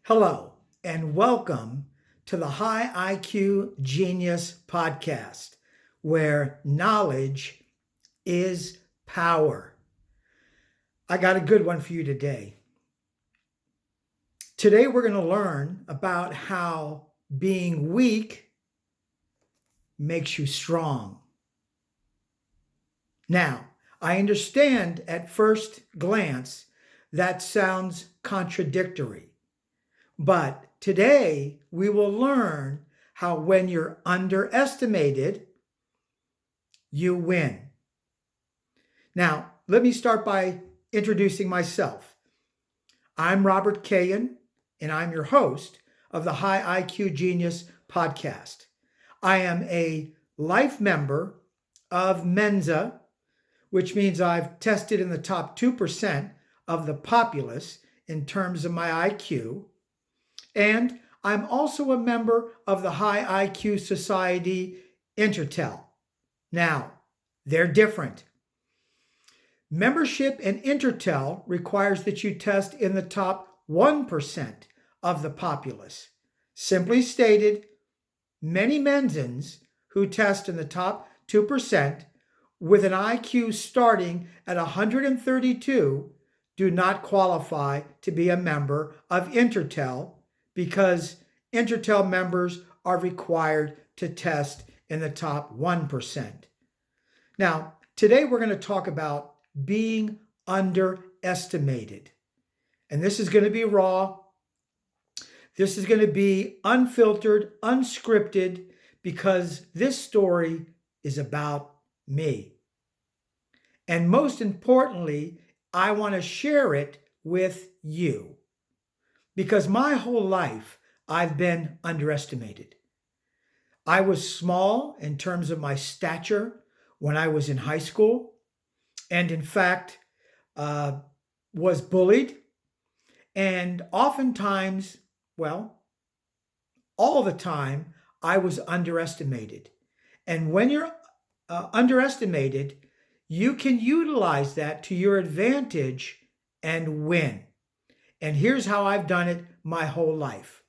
Hello, and welcome to the High IQ Genius Podcast, where knowledge is power. I got a good one for you today. Today, we're going to learn about how being weak makes you strong. Now, I understand at first glance that sounds contradictory. But today we will learn how when you're underestimated, you win. Now, let me start by introducing myself. I'm Robert Kayan, and I'm your host of the High IQ Genius podcast. I am a life member of Mensa, which means I've tested in the top 2% of the populace in terms of my IQ. And I'm also a member of the High IQ Society Intertel. Now, they're different. Membership in Intertel requires that you test in the top 1% of the populace. Simply stated, many Mensans who test in the top 2% with an IQ starting at 132 do not qualify to be a member of Intertel, because Intertel members are required to test in the top 1%. Now, today we're going to talk about being underestimated. And this is going to be raw. This is going to be unfiltered, unscripted, because this story is about me. And most importantly, I want to share it with you. Because my whole life, I've been underestimated. I was small in terms of my stature when I was in high school, and in fact, was bullied. And oftentimes, all the time, I was underestimated. And when you're underestimated, you can utilize that to your advantage and win. And here's how I've done it my whole life.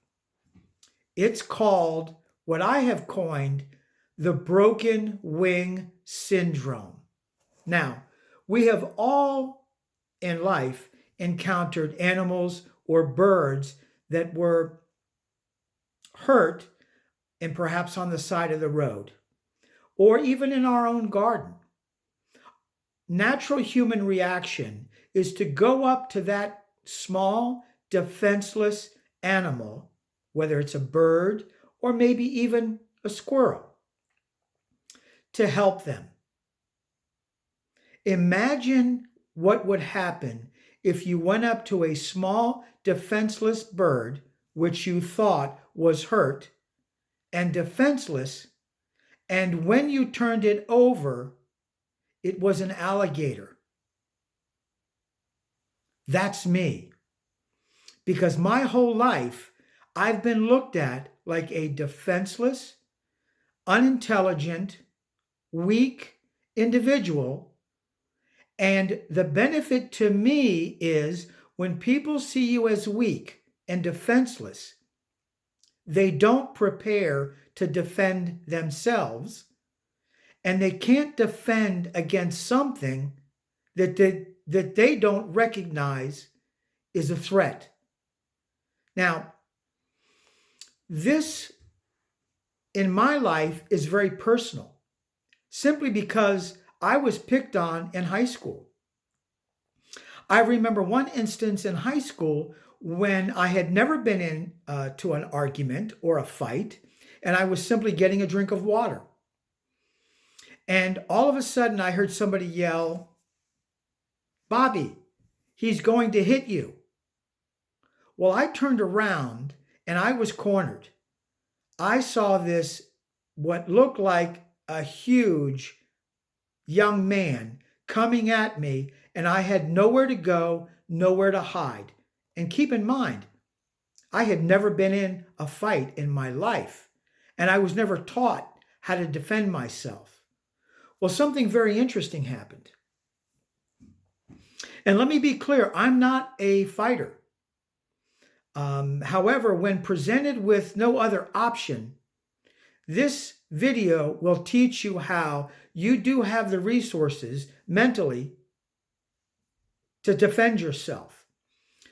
It's called what I have coined the broken wing syndrome. Now, we have all in life encountered animals or birds that were hurt and perhaps on the side of the road, or even in our own garden. Natural human reaction is to go up to that small, defenseless animal, whether it's a bird or maybe even a squirrel, to help them. Imagine what would happen if you went up to a small, defenseless bird, which you thought was hurt and defenseless, and when you turned it over, it was an alligator. That's me. Because my whole life, I've been looked at like a defenseless, unintelligent, weak individual. And the benefit to me is when people see you as weak and defenseless, they don't prepare to defend themselves, and they can't defend against something that they don't recognize is a threat. Now, this in my life is very personal, simply because I was picked on in high school. I remember one instance in high school when I had never been in to an argument or a fight, and I was simply getting a drink of water. And all of a sudden I heard somebody yell, "Bobby, he's going to hit you." Well, I turned around and I was cornered. I saw this, what looked like a huge young man coming at me, and I had nowhere to go, nowhere to hide. And keep in mind, I had never been in a fight in my life, and I was never taught how to defend myself. Well, something very interesting happened. And let me be clear, I'm not a fighter. However, when presented with no other option, this video will teach you how you do have the resources mentally to defend yourself.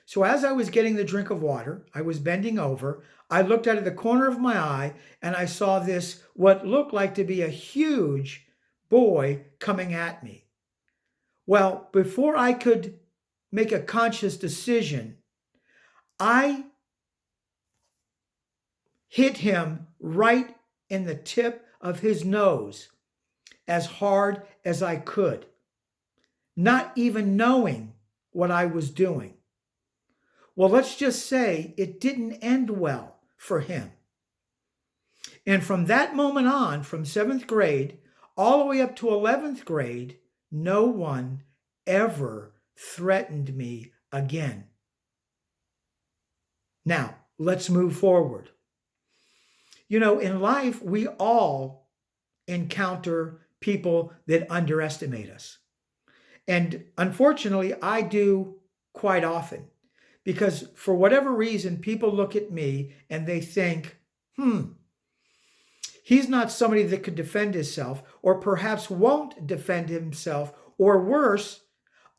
So as I was getting the drink of water, I was bending over. I looked out of the corner of my eye and I saw this, what looked like to be a huge boy coming at me. Well, before I could make a conscious decision, I hit him right in the tip of his nose as hard as I could, not even knowing what I was doing. Well, let's just say it didn't end well for him. And from that moment on, from 7th grade all the way up to 11th grade, no one ever threatened me again. Now, let's move forward. You know, in life, we all encounter people that underestimate us. And unfortunately, I do quite often. Because for whatever reason, people look at me and they think, he's not somebody that could defend himself, or perhaps won't defend himself, or worse,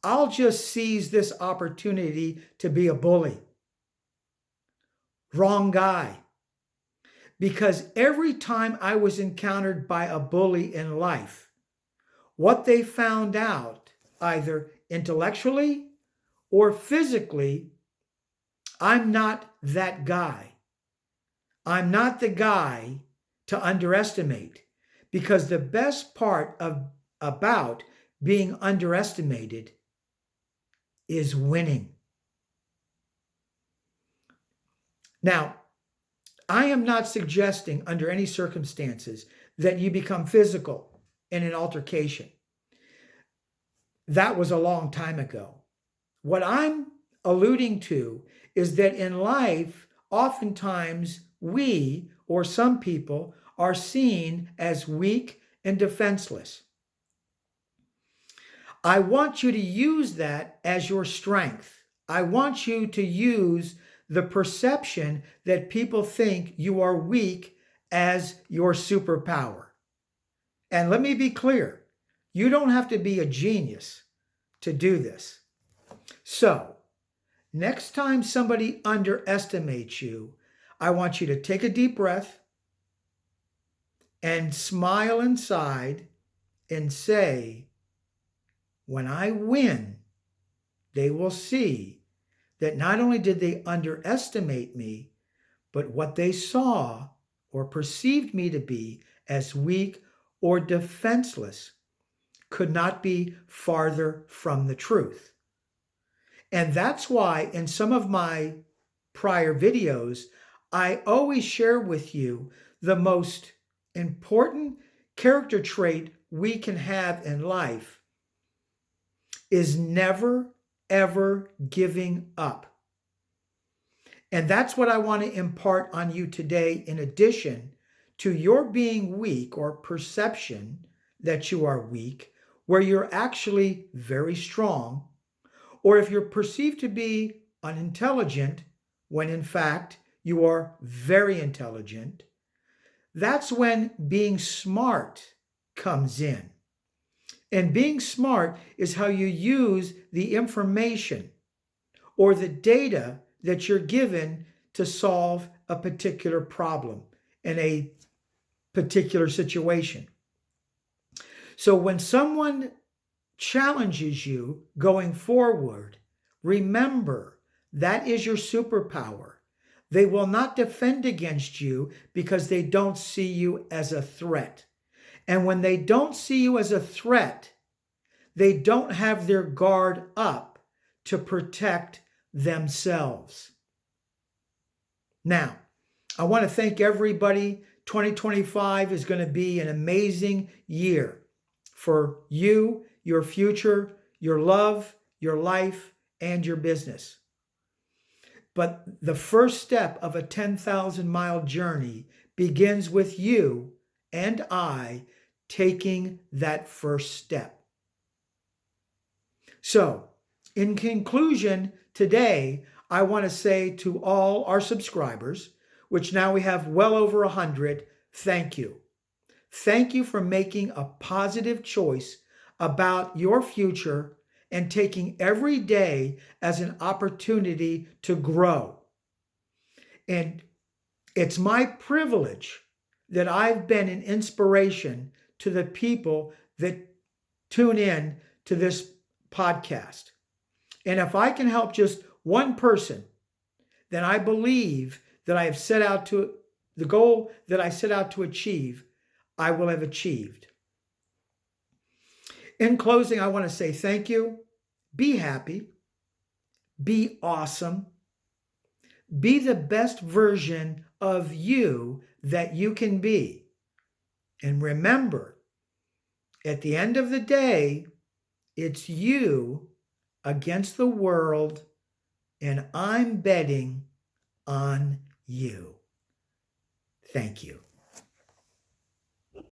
I'll just seize this opportunity to be a bully. Wrong guy. Because every time I was encountered by a bully in life, what they found out, either intellectually or physically, I'm not that guy. I'm not the guy to underestimate, because the best part about being underestimated is winning. Now, I am not suggesting under any circumstances that you become physical in an altercation. That was a long time ago. What I'm alluding to is that in life, oftentimes we, or some people, are seen as weak and defenseless. I want you to use that as your strength. I want you to use the perception that people think you are weak as your superpower. And let me be clear, you don't have to be a genius to do this. So, next time somebody underestimates you, I want you to take a deep breath and smile inside and say, when I win, they will see that not only did they underestimate me, but what they saw or perceived me to be as weak or defenseless could not be farther from the truth. And that's why in some of my prior videos, I always share with you the most important character trait we can have in life is never, ever giving up. And that's what I want to impart on you today, in addition to your being weak or perception that you are weak, where you're actually very strong, or if you're perceived to be unintelligent, when in fact you are very intelligent. That's when being smart comes in. And being smart is how you use the information or the data that you're given to solve a particular problem in a particular situation. So when someone challenges you going forward, remember that is your superpower. They will not defend against you because they don't see you as a threat. And when they don't see you as a threat, they don't have their guard up to protect themselves. Now, I want to thank everybody. 2025 is going to be an amazing year for you, your future, your love, your life, and your business. But the first step of a 10,000-mile journey begins with you and I taking that first step. So, in conclusion, today, I want to say to all our subscribers, which now we have well over 100, thank you. Thank you for making a positive choice about your future and taking every day as an opportunity to grow. And it's my privilege that I've been an inspiration to the people that tune in to this podcast. And if I can help just one person, then I believe that I have set out to the goal that I set out to achieve, I will have achieved. In closing, I want to say thank you. Be happy. Be awesome. Be the best version of you that you can be. And remember, at the end of the day, it's you against the world, and I'm betting on you. Thank you.